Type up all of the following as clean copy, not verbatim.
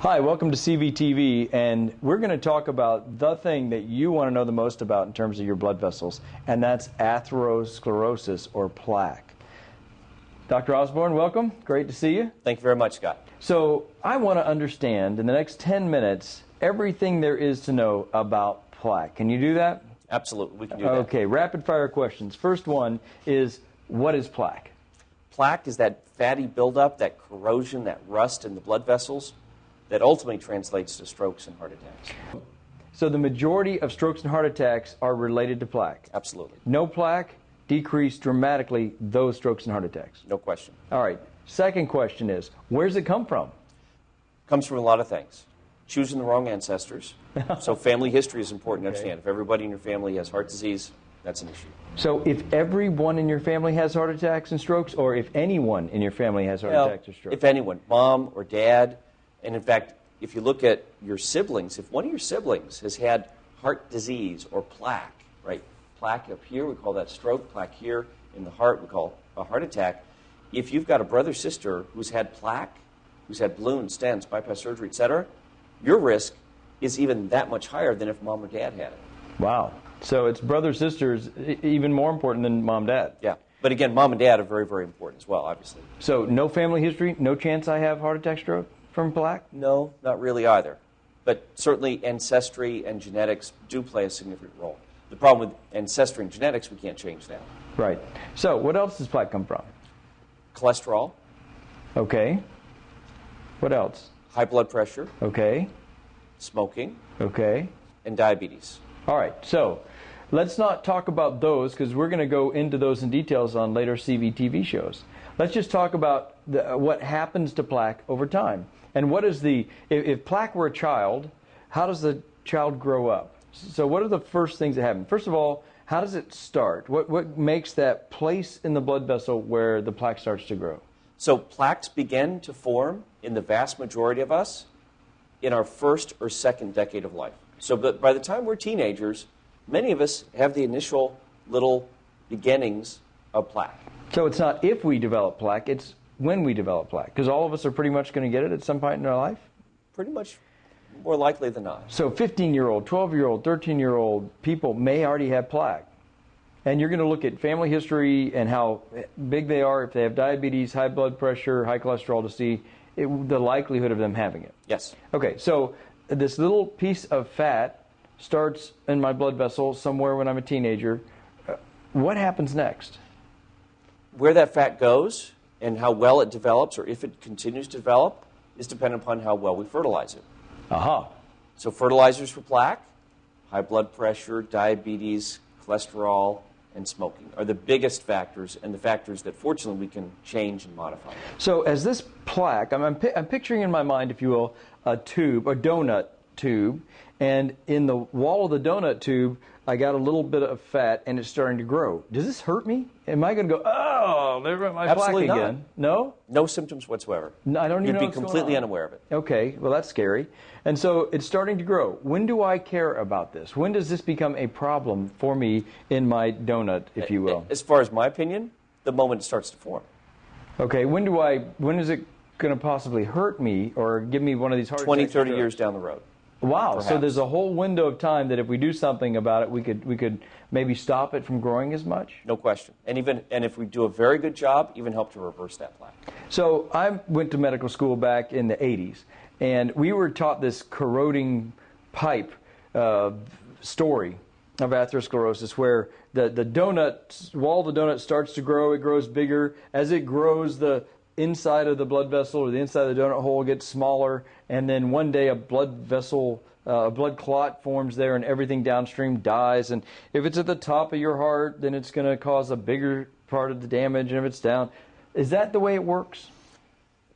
Hi, welcome to CVTV, and we're going to talk about the thing that you want to know the most about in terms of your blood vessels, and that's atherosclerosis, or plaque. Dr. Osborne, welcome. Great to see you. Thank you very much, Scott. So I want to understand, in the next 10 minutes, everything there is to know about plaque. Can you do that? Absolutely, we can do that. Okay, rapid fire questions. First one is, what is plaque? Plaque is that fatty buildup, that corrosion, that rust in the blood vessels that ultimately translates to strokes and heart attacks. So the majority of strokes and heart attacks are related to plaque? Absolutely. No plaque, decrease dramatically those strokes and heart attacks? No question. All right. Second question is, where does it come from? Comes from a lot of things. Choosing the wrong ancestors. So family history is important to understand. If everybody in your family has heart disease, that's an issue. So if everyone in your family has heart attacks and strokes, or if anyone in your family has heart attacks or strokes? If anyone, mom or dad. And in fact, if you look at your siblings, if one of your siblings has had heart disease or plaque, right? Plaque up here, we call that stroke. Plaque here in the heart, we call a heart attack. If you've got a brother or sister who's had plaque, who's had balloons, stents, bypass surgery, etc., your risk is even that much higher than if mom or dad had it. Wow. So it's brother, sisters, even more important than mom, dad. Yeah. But again, mom and dad are very, very important as well, obviously. So no family history, no chance I have heart attack, stroke from plaque? No, not really either. But certainly ancestry and genetics do play a significant role. The problem with ancestry and genetics, we can't change that. Right. So what else does plaque come from? Cholesterol. Okay. What else? High blood pressure. Okay. Smoking. Okay. And diabetes. All right. So let's not talk about those because we're going to go into those in details on later CVTV shows. Let's just talk about what happens to plaque over time. And what is if plaque were a child, how does the child grow up? So what are the first things that happen? First of all, how does it start? What makes that place in the blood vessel where the plaque starts to grow? So plaques begin to form in the vast majority of us in our first or second decade of life. So by the time we're teenagers, many of us have the initial little beginnings of plaque. So it's not if we develop plaque, it's when we develop plaque, because all of us are pretty much going to get it at some point in our life? Pretty much more likely than not. So 15-year-old, 12-year-old, 13-year-old people may already have plaque. And you're going to look at family history and how big they are, if they have diabetes, high blood pressure, high cholesterol, to see the likelihood of them having it. Yes. Okay, so this little piece of fat starts in my blood vessel somewhere when I'm a teenager. What happens next? Where that fat goes and how well it develops, or if it continues to develop, is dependent upon how well we fertilize it. Aha. So fertilizers for plaque, high blood pressure, diabetes, cholesterol, and smoking are the biggest factors, and the factors that fortunately we can change and modify. So as this plaque, I'm picturing in my mind, if you will, a tube, a donut tube, and in the wall of the donut tube, I got a little bit of fat, and it's starting to grow. Does this hurt me? Am I going to go, oh, there's my Absolutely plaque not. again? No? No symptoms whatsoever. No, I don't even know You'd be completely unaware of it. Okay, well, that's scary. And so it's starting to grow. When do I care about this? When does this become a problem for me in my donut, if you will? As far as my opinion, the moment it starts to form. Okay, when is it going to possibly hurt me or give me one of these heart 20, attacks? 30 years down the road. Wow, perhaps. So there's a whole window of time that if we do something about it, we could maybe stop it from growing as much? No question. And if we do a very good job, even help to reverse that plaque. So I went to medical school back in the 80s, and we were taught this corroding pipe story of atherosclerosis, where the wall of the donut starts to grow, it grows bigger. As it grows, the inside of the blood vessel or the inside of the donut hole gets smaller, and then one day a blood vessel, a blood clot forms there, and everything downstream dies. And if it's at the top of your heart, then it's going to cause a bigger part of the damage, and if it's down. Is that the way it works?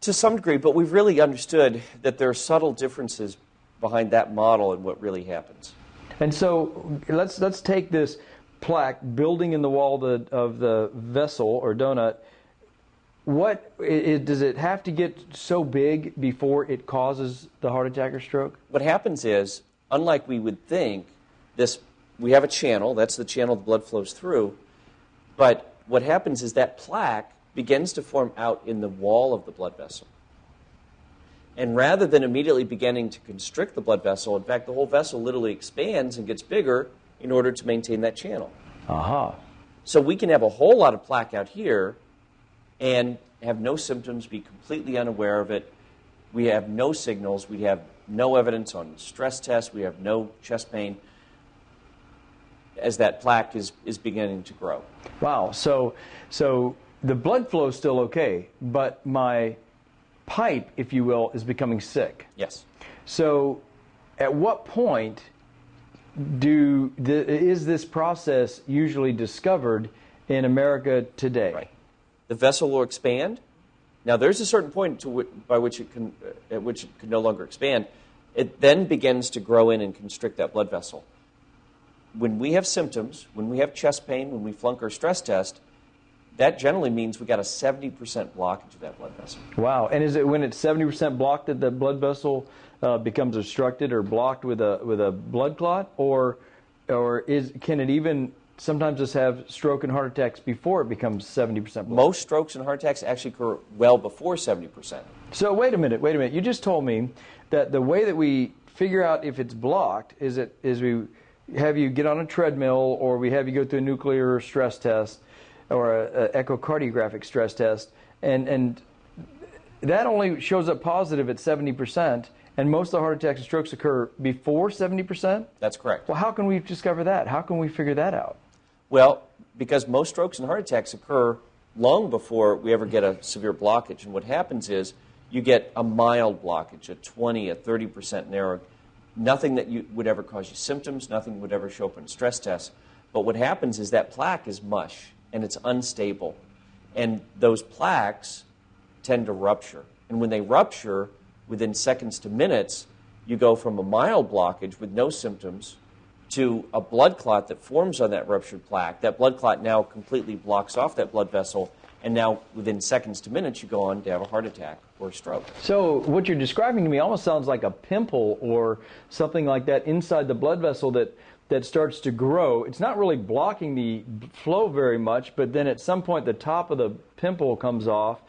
To some degree, but we've really understood that there are subtle differences behind that model and what really happens. And so let's take this plaque building in the wall of the vessel or donut. Does it have to get so big before it causes the heart attack or stroke? What happens is, unlike we would think, we have a channel, that's the channel the blood flows through, but what happens is that plaque begins to form out in the wall of the blood vessel. And rather than immediately beginning to constrict the blood vessel, in fact, the whole vessel literally expands and gets bigger in order to maintain that channel. Aha. So we can have a whole lot of plaque out here and have no symptoms, be completely unaware of it. We have no signals. We have no evidence on stress tests. We have no chest pain as that plaque is beginning to grow. Wow. So the blood flow is still okay, but my pipe, if you will, is becoming sick. Yes. So at what point is this process usually discovered in America today? Right. The vessel will expand. Now, there's a certain point at which it can no longer expand. It then begins to grow in and constrict that blood vessel. When we have symptoms, when we have chest pain, when we flunk our stress test, that generally means we got a 70% blockage of that blood vessel. Wow. And is it when it's 70% blocked that the blood vessel becomes obstructed or blocked with a blood clot, or can it even sometimes just have stroke and heart attacks before it becomes 70% blocked? Most strokes and heart attacks actually occur well before 70%. So wait a minute. You just told me that the way that we figure out if it's blocked is we have you get on a treadmill, or we have you go through a nuclear stress test or an echocardiographic stress test, and that only shows up positive at 70%, and most of the heart attacks and strokes occur before 70%? That's correct. Well, how can we discover that? How can we figure that out? Well, because most strokes and heart attacks occur long before we ever get a severe blockage, and what happens is you get a mild blockage, a 20, a 30% narrow, nothing that would ever cause you symptoms, nothing would ever show up in stress tests. But what happens is that plaque is mush, and it's unstable. And those plaques tend to rupture. And when they rupture, within seconds to minutes, you go from a mild blockage with no symptoms to a blood clot that forms on that ruptured plaque. That blood clot now completely blocks off that blood vessel, and now within seconds to minutes, you go on to have a heart attack or a stroke. So what you're describing to me almost sounds like a pimple or something like that inside the blood vessel that starts to grow. It's not really blocking the flow very much, but then at some point the top of the pimple comes off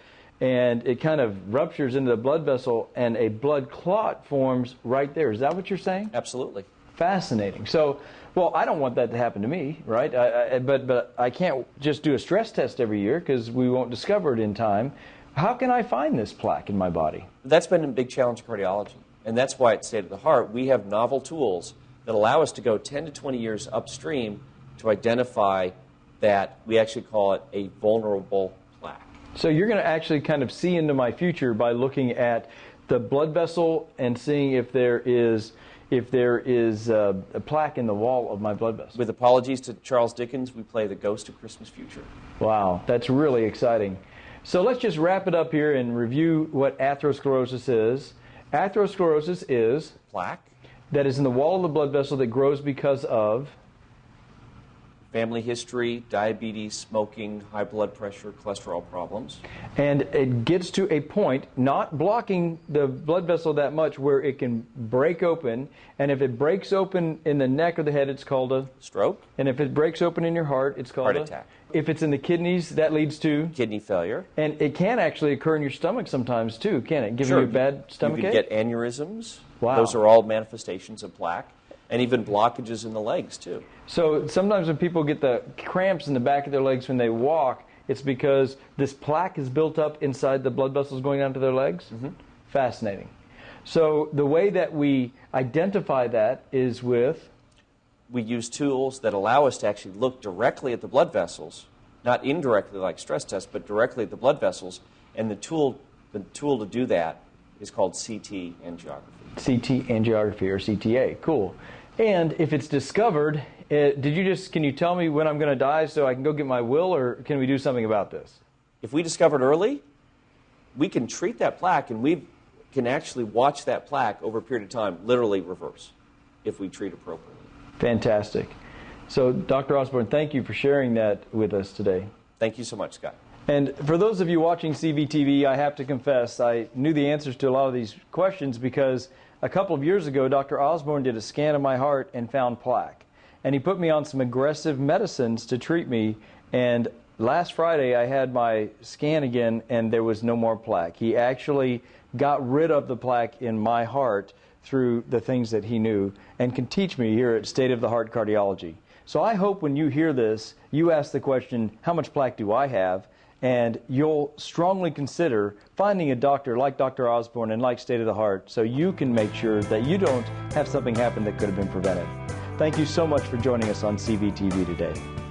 and it kind of ruptures into the blood vessel and a blood clot forms right there. Is that what you're saying? Absolutely. Fascinating. So, well, I don't want that to happen to me, right? But I can't just do a stress test every year because we won't discover it in time. How can I find this plaque in my body? That's been a big challenge in cardiology, and that's why at State of the Heart we have novel tools that allow us to go 10 to 20 years upstream to identify that. We actually call it a vulnerable plaque. So you're going to actually kind of see into my future by looking at the blood vessel and seeing if there is a plaque in the wall of my blood vessel. With apologies to Charles Dickens, we play the Ghost of Christmas Future. Wow, that's really exciting. So let's just wrap it up here and review what atherosclerosis is. Atherosclerosis is Plaque. That is in the wall of the blood vessel that grows because of Family history, diabetes, smoking, high blood pressure, cholesterol problems. And it gets to a point, not blocking the blood vessel that much, where it can break open. And if it breaks open in the neck or the head, it's called a stroke. And if it breaks open in your heart, it's called heart a attack. If it's in the kidneys, that leads to kidney failure. And it can actually occur in your stomach sometimes too, can it? Giving sure. you a bad stomach ache? You can get aneurysms. Wow. Those are all manifestations of plaque. And even blockages in the legs, too. So sometimes when people get the cramps in the back of their legs when they walk, it's because this plaque is built up inside the blood vessels going down to their legs? Mm-hmm. Fascinating. So the way that we identify that is with? We use tools that allow us to actually look directly at the blood vessels, not indirectly like stress tests, but directly at the blood vessels. And the tool to do that is called CT angiography. CT angiography, or CTA. Cool. And if it's discovered, can you tell me when I'm going to die so I can go get my will, or can we do something about this? If we discover it early, we can treat that plaque, and we can actually watch that plaque over a period of time literally reverse if we treat appropriately. Fantastic. So, Dr. Osborne, thank you for sharing that with us today. Thank you so much, Scott. And for those of you watching CVTV, I have to confess, I knew the answers to a lot of these questions because a couple of years ago, Dr. Osborne did a scan of my heart and found plaque. And he put me on some aggressive medicines to treat me, and last Friday I had my scan again and there was no more plaque. He actually got rid of the plaque in my heart through the things that he knew and can teach me here at State of the Heart Cardiology. So I hope when you hear this, you ask the question, how much plaque do I have? And you'll strongly consider finding a doctor like Dr. Osborne and like State of the Heart so you can make sure that you don't have something happen that could have been prevented. Thank you so much for joining us on CVTV today.